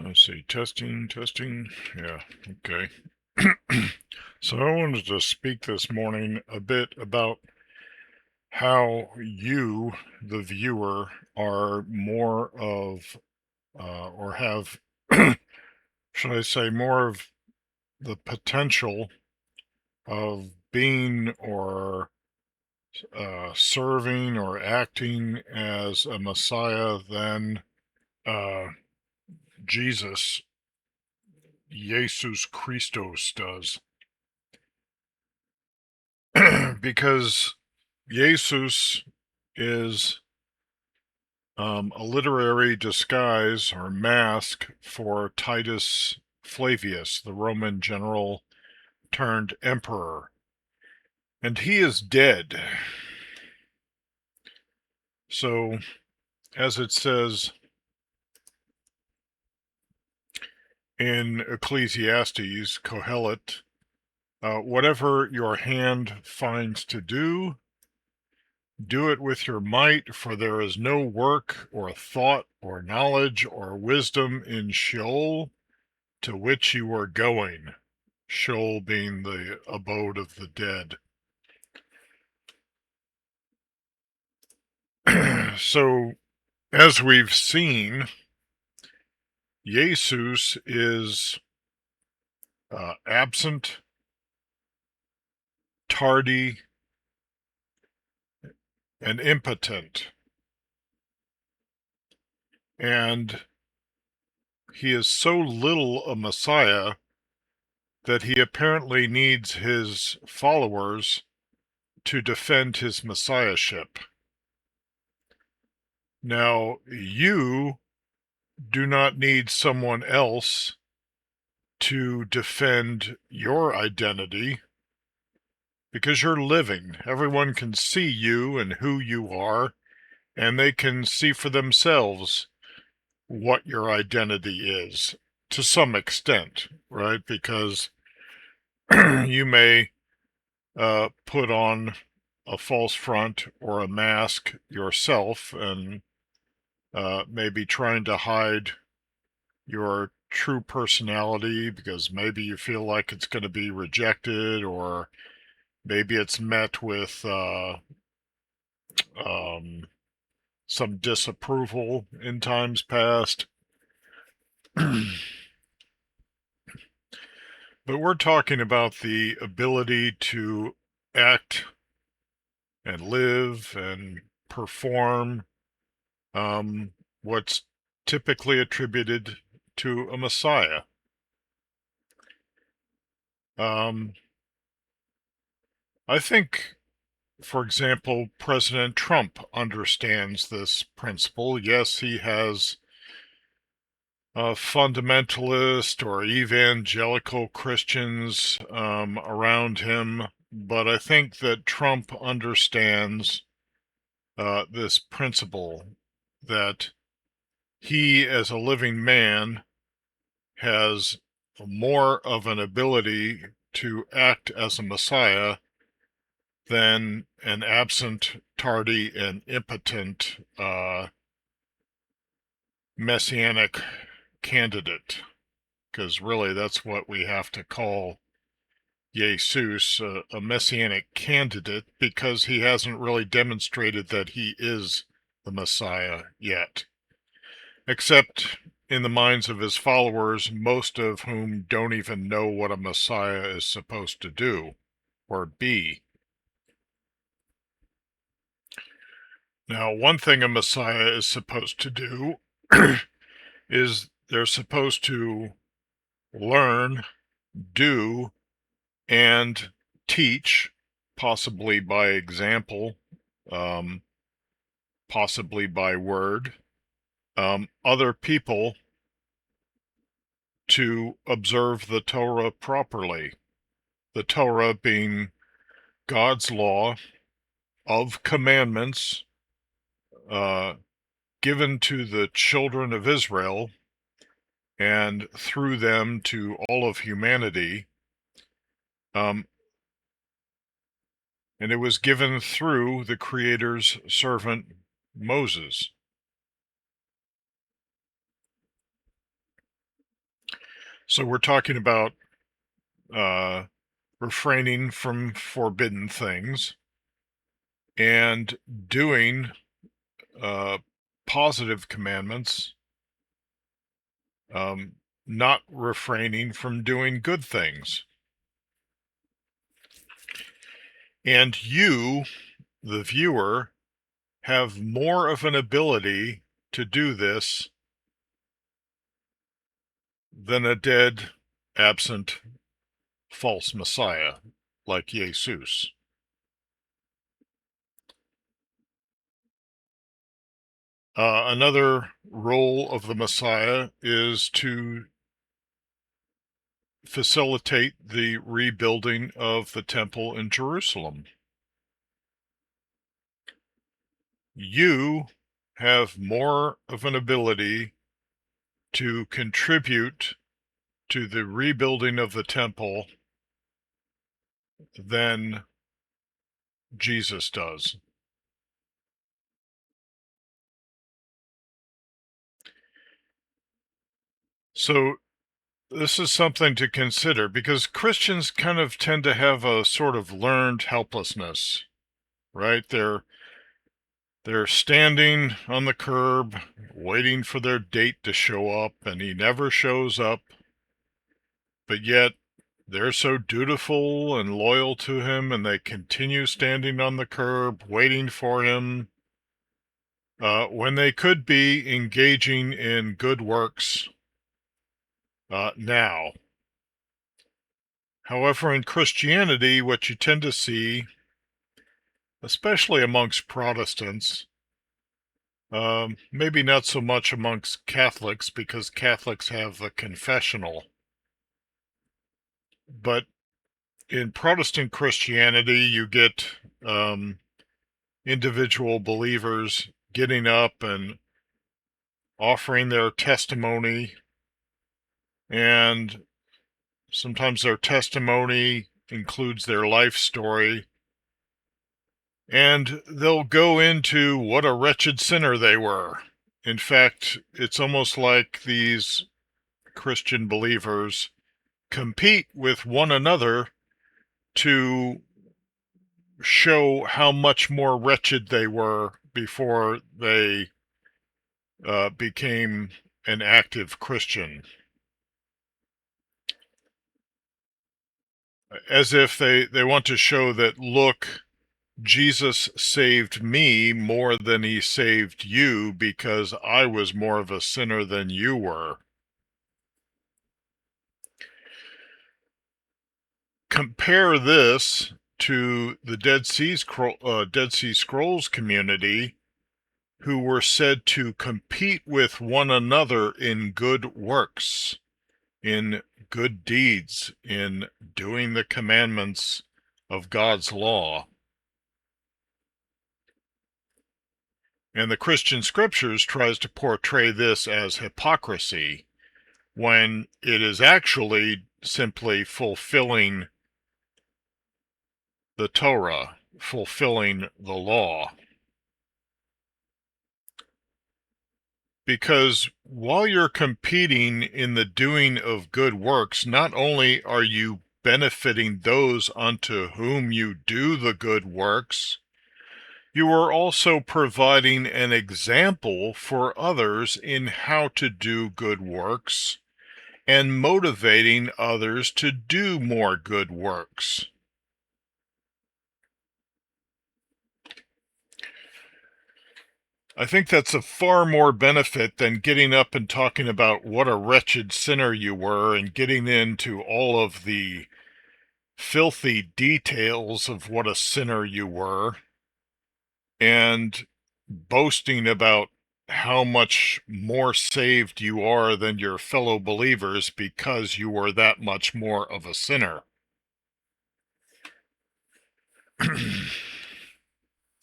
Let's see. Testing. Yeah, okay. So I wanted to speak this morning a bit about how you, the viewer, are more of, or have, should I say, more of the potential of being or serving or acting as a Messiah than uh, Jesus, Jesus Christos, does. Because Jesus is a literary disguise or mask for Titus Flavius, the Roman general turned emperor. And he is dead. So, as it says in Ecclesiastes, Kohelet, whatever your hand finds to do, do it with your might, for there is no work or thought or knowledge or wisdom in Sheol to which you are going. Sheol being the abode of the dead. So, as we've seen, Jesus is absent, tardy, and impotent. And he is so little a Messiah that he apparently needs his followers to defend his messiahship. Now, you do not need someone else to defend your identity because you're living. Everyone can see you and who you are, and they can see for themselves what your identity is to some extent, right? Because you may put on a false front or a mask yourself and maybe trying to hide your true personality because maybe you feel like it's going to be rejected, or maybe it's met with um, some disapproval in times past. But we're talking about the ability to act and live and perform what's typically attributed to a Messiah. I think, for example, President Trump understands this principle. Yes, he has fundamentalist or evangelical Christians around him, but I think that Trump understands this principle that he, as a living man, has more of an ability to act as a Messiah than an absent, tardy, and impotent messianic candidate. Because really, that's what we have to call Jesus, a messianic candidate, because he hasn't really demonstrated that he is the Messiah yet. Except in the minds of his followers, most of whom don't even know what a Messiah is supposed to do or be. Now, one thing a Messiah is supposed to do is they're supposed to learn, do, and teach, possibly by example, um, possibly by word, other people to observe the Torah properly. The Torah being God's law of commandments uh, given to the children of Israel and through them to all of humanity. Um, and it was given through the Creator's servant Moses. So we're talking about uh, refraining from forbidden things and doing uh, positive commandments, um, not refraining from doing good things. And you, the viewer, have more of an ability to do this than a dead, absent, false Messiah like Jesus. Another role of the Messiah is to facilitate the rebuilding of the temple in Jerusalem. You have more of an ability to contribute to the rebuilding of the temple than Jesus does. So this is something to consider because Christians kind of tend to have a sort of learned helplessness, right? They're standing on the curb waiting for their date to show up and he never shows up, but yet they're so dutiful and loyal to him and they continue standing on the curb waiting for him when they could be engaging in good works now. However, in Christianity, what you tend to see, especially amongst Protestants, maybe not so much amongst Catholics because Catholics have the confessional, but in Protestant Christianity, you get individual believers getting up and offering their testimony, and sometimes their testimony includes their life story, and they'll go into what a wretched sinner they were. In fact, it's almost like these Christian believers compete with one another to show how much more wretched they were before they became an active Christian. As if they want to show that, look, Jesus saved me more than he saved you because I was more of a sinner than you were. Compare this to the Dead Sea Scrolls community, who were said to compete with one another in good works, in good deeds, in doing the commandments of God's law. And the Christian scriptures tries to portray this as hypocrisy, when it is actually simply fulfilling the Torah, fulfilling the law. Because while you're competing in the doing of good works, not only are you benefiting those unto whom you do the good works, you are also providing an example for others in how to do good works and motivating others to do more good works. I think that's a far more benefit than getting up and talking about what a wretched sinner you were and getting into all of the filthy details of what a sinner you were and boasting about how much more saved you are than your fellow believers because you were that much more of a sinner.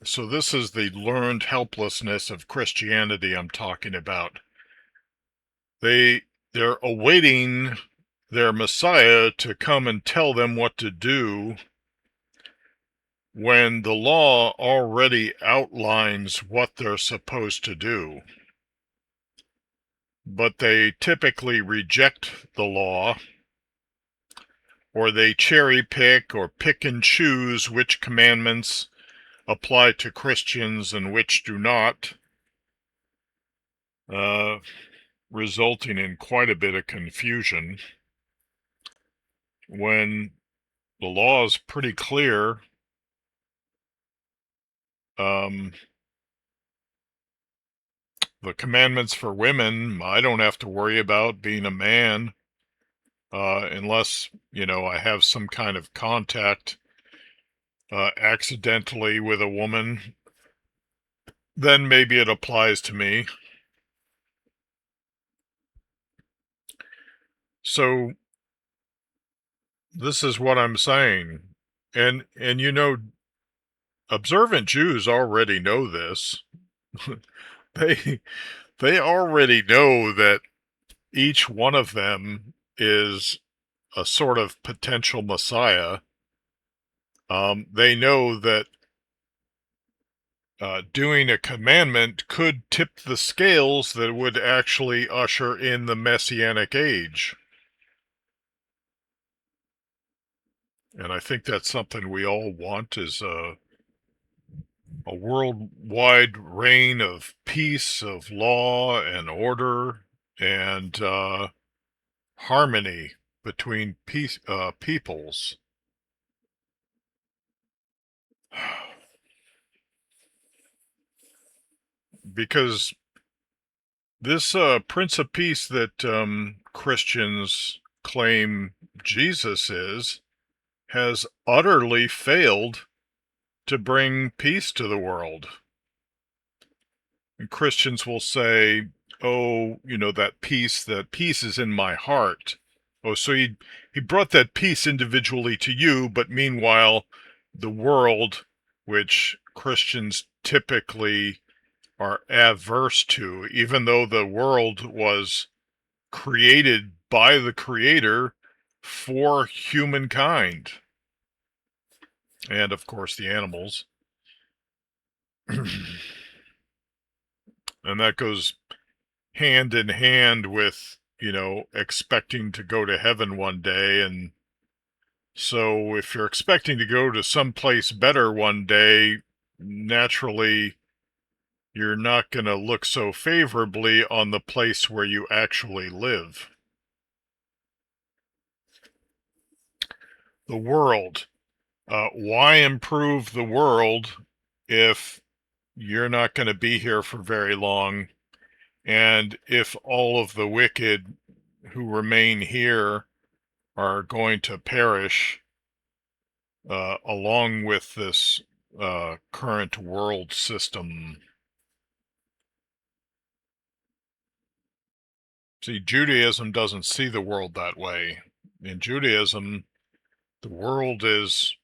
So this is the learned helplessness of Christianity I'm talking about. They're awaiting their Messiah to come and tell them what to do when the law already outlines what they're supposed to do. but they typically reject the law, or they cherry pick or pick and choose which commandments apply to Christians and which do not, resulting in quite a bit of confusion when the law is pretty clear. The commandments for women, I don't have to worry about being a man, unless, I have some kind of contact accidentally with a woman, then maybe it applies to me. So this is what I'm saying. And observant Jews already know this. they they already know that each one of them is a sort of potential Messiah. They know that doing a commandment could tip the scales that would actually usher in the Messianic age. And I think that's something we all want, is a worldwide reign of peace, of law and order, and harmony between peoples. Because this Prince of Peace that Christians claim Jesus is has utterly failed to bring peace to the world. And Christians will say, oh, that peace is in my heart. Oh, so he brought that peace individually to you, but meanwhile, the world, which Christians typically are averse to, even though the world was created by the Creator for humankind, and of course the animals. And that goes hand in hand with, expecting to go to heaven one day. And so if you're expecting to go to some place better one day, naturally you're not going to look so favorably on the place where you actually live. The world. Why improve the world if you're not going to be here for very long? And if all of the wicked who remain here are going to perish along with this current world system. See, Judaism doesn't see the world that way. In Judaism, the world is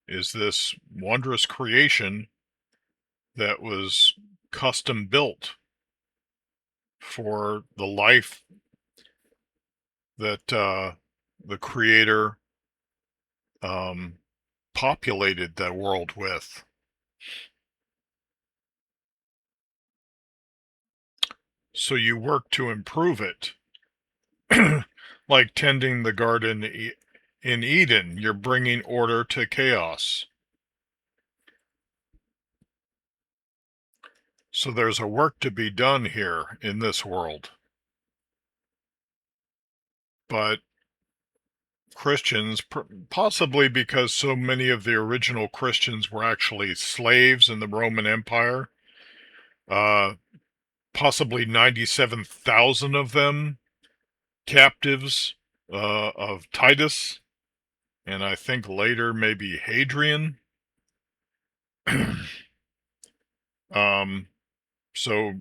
this wondrous creation that was custom built for the life that the Creator populated that world with. So you work to improve it. Like tending the garden in Eden, you're bringing order to chaos. So there's a work to be done here in this world. But Christians, possibly because so many of the original Christians were actually slaves in the Roman Empire, possibly 97,000 of them captives of Titus, and I think later maybe Hadrian. So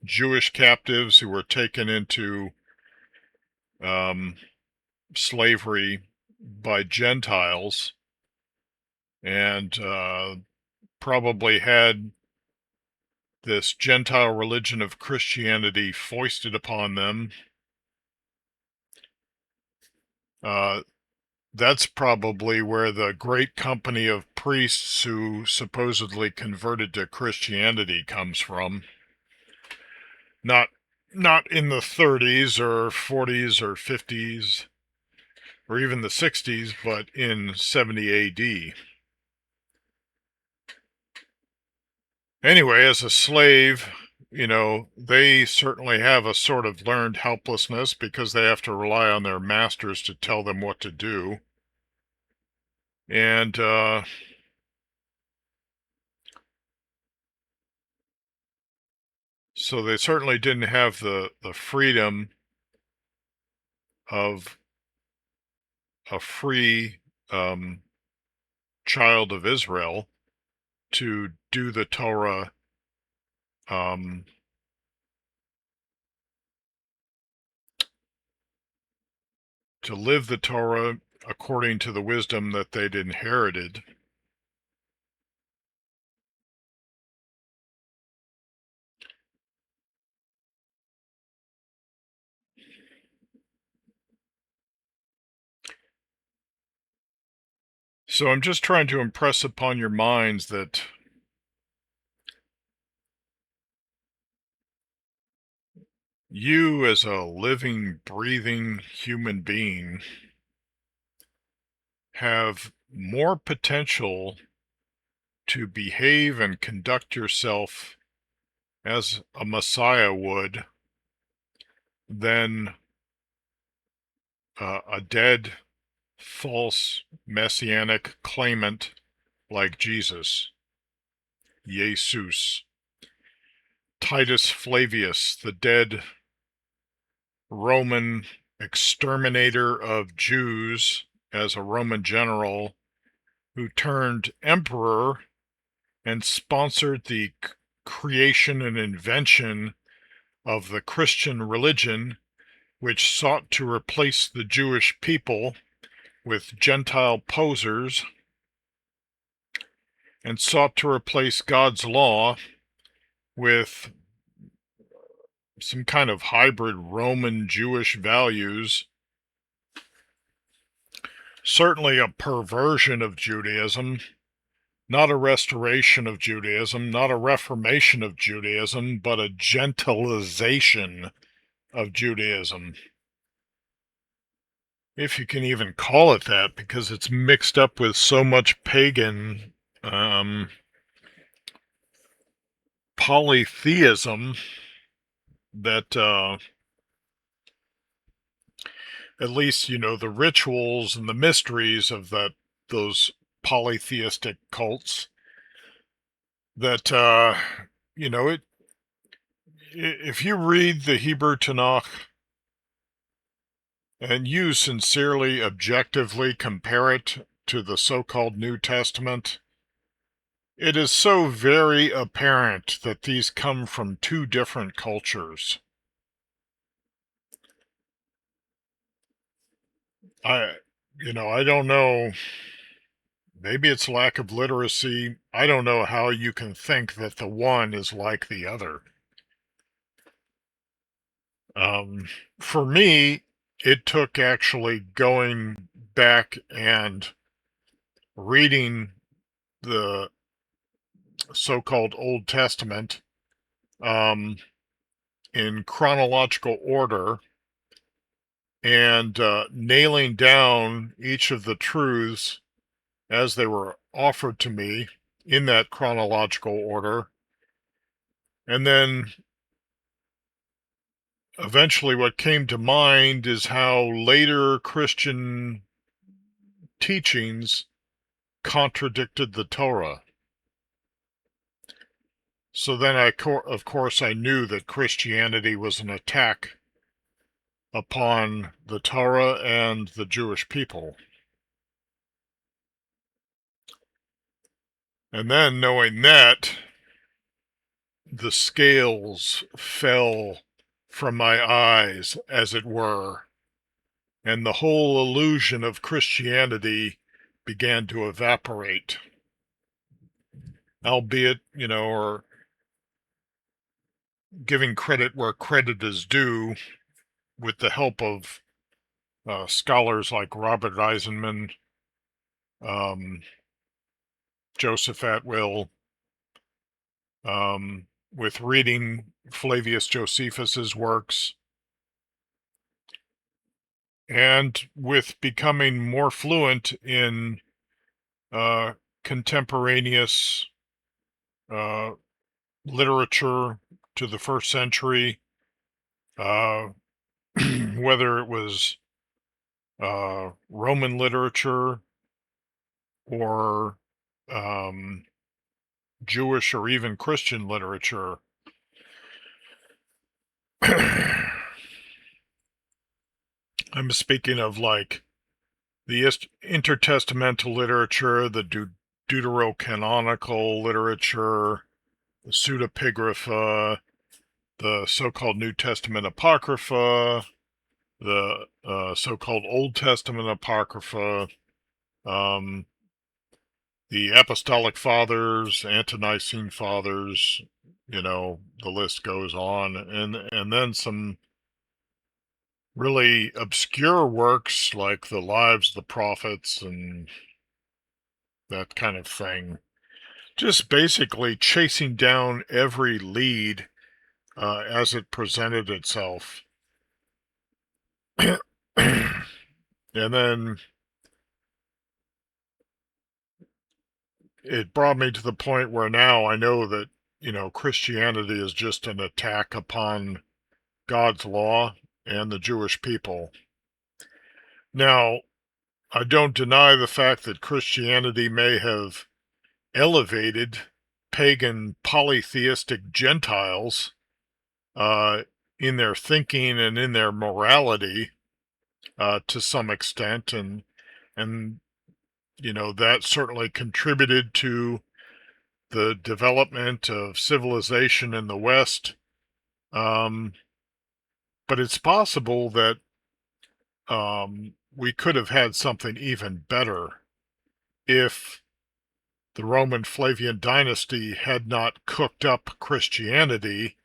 Jewish captives who were taken into slavery by Gentiles, and probably had this Gentile religion of Christianity foisted upon them. That's probably where the great company of priests who supposedly converted to Christianity comes from. Not not in the 30s or 40s or 50s or even the 60s, but in 70 AD. Anyway, as a slave, they certainly have a sort of learned helplessness because they have to rely on their masters to tell them what to do. And so they certainly didn't have the freedom of a free child of Israel to do the Torah um, to live the Torah according to the wisdom that they'd inherited. So I'm just trying to impress upon your minds that you, as a living, breathing human being, have more potential to behave and conduct yourself as a Messiah would than a dead, false, messianic claimant like Jesus, Jesus. Titus Flavius, the dead Roman exterminator of Jews as a Roman general who turned emperor and sponsored the creation and invention of the Christian religion, which sought to replace the Jewish people with Gentile posers and sought to replace God's law with some kind of hybrid Roman Jewish values. Certainly a perversion of Judaism, not a restoration of Judaism, not a reformation of Judaism, but a gentilization of Judaism. If you can even call it that, because it's mixed up with so much pagan polytheism that at least, the rituals and the mysteries of those polytheistic cults that, if you read the Hebrew Tanakh and you sincerely, objectively compare it to the so-called New Testament, it is so very apparent that these come from two different cultures. I, I don't know. Maybe it's lack of literacy. I don't know how you can think that the one is like the other. Um, for me, it took actually going back and reading the so-called Old Testament in chronological order and nailing down each of the truths as they were offered to me in that chronological order. And then eventually what came to mind is how later Christian teachings contradicted the Torah. So then of course I knew that Christianity was an attack upon the Torah and the Jewish people. And then knowing that, the scales fell from my eyes, as it were, and the whole illusion of Christianity began to evaporate. Albeit, or giving credit where credit is due, with the help of scholars like Robert Eisenman, Joseph Atwill, with reading Flavius Josephus's works, and with becoming more fluent in uh, contemporaneous uh, literature to the first century, uh, whether it was Roman literature or um, Jewish or even Christian literature. I'm speaking of like the intertestamental literature, the deuterocanonical literature, the pseudepigrapha, the so-called New Testament Apocrypha, the so-called Old Testament Apocrypha, um, the Apostolic Fathers, Ante-Nicene Fathers, the list goes on, and then some really obscure works like the Lives of the Prophets and that kind of thing. Just basically chasing down every lead as it presented itself. And then it brought me to the point where now I know that, Christianity is just an attack upon God's law and the Jewish people. Now, I don't deny the fact that Christianity may have elevated pagan polytheistic Gentiles in their thinking and in their morality to some extent, and that certainly contributed to the development of civilization in the West. But it's possible that we could have had something even better if the Roman Flavian dynasty had not cooked up Christianity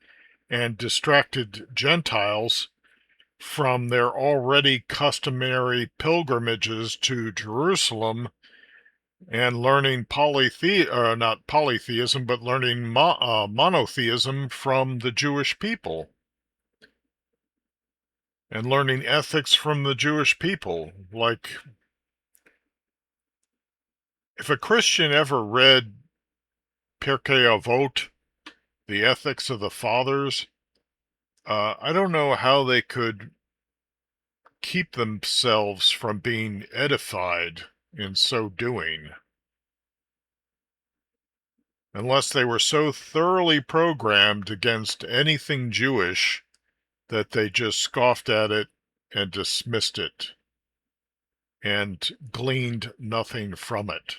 and distracted Gentiles from their already customary pilgrimages to Jerusalem and learning not polytheism, but learning monotheism from the Jewish people and learning ethics from the Jewish people. Like, if a Christian ever read Pirkei Avot, the ethics of the fathers, I don't know how they could keep themselves from being edified in so doing, unless they were so thoroughly programmed against anything Jewish that they just scoffed at it and dismissed it and gleaned nothing from it.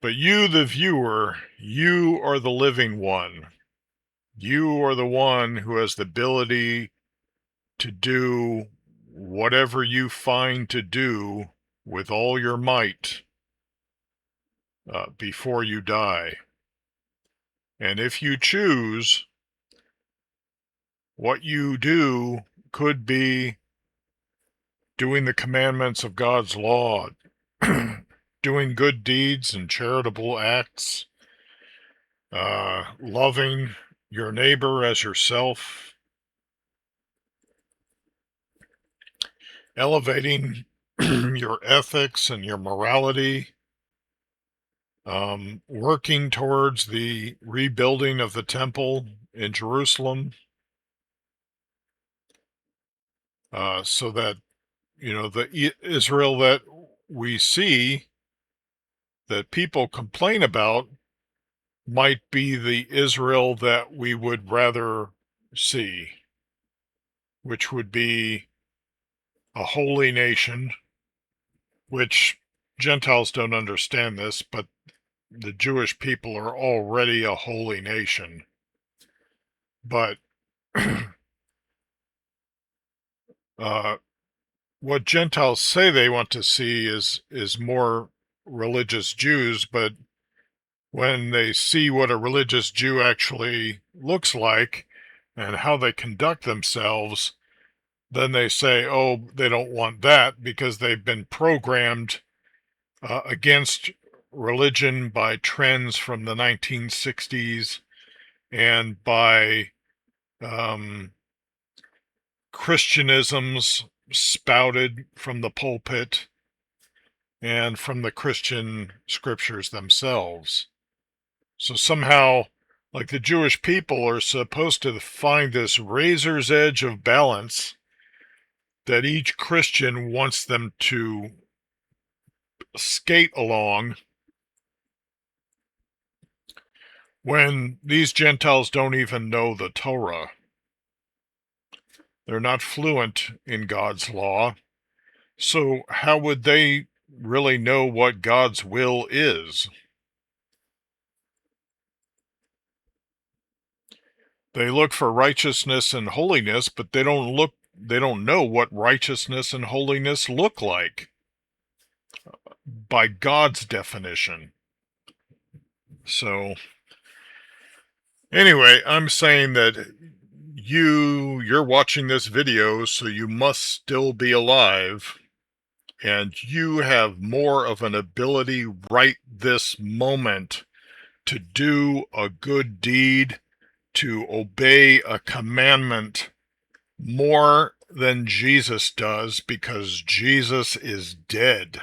But you, the viewer, you are the living one. You are the one who has the ability to do whatever you find to do with all your might before you die. And if you choose, what you do could be doing the commandments of God's law, doing good deeds and charitable acts, loving your neighbor as yourself, elevating your ethics and your morality, working towards the rebuilding of the temple in Jerusalem, so that, the Israel that we see that people complain about might be the Israel that we would rather see, which would be a holy nation, which Gentiles don't understand this, but the Jewish people are already a holy nation. But what Gentiles say they want to see is more religious Jews, but when they see what a religious Jew actually looks like and how they conduct themselves, then they say, oh, they don't want that because they've been programmed against religion by trends from the 1960s and by Christianisms spouted from the pulpit and from the Christian scriptures themselves. So somehow, like, the Jewish people are supposed to find this razor's edge of balance that each Christian wants them to skate along, when these Gentiles don't even know the Torah. They're not fluent in God's law. So how would they really know what God's will is? They look for righteousness and holiness, but they don't know what righteousness and holiness look like by God's definition. So anyway, I'm saying that you're watching this video, so you must still be alive, and you have more of an ability right this moment to do a good deed, to obey a commandment more than Jesus does, because Jesus is dead.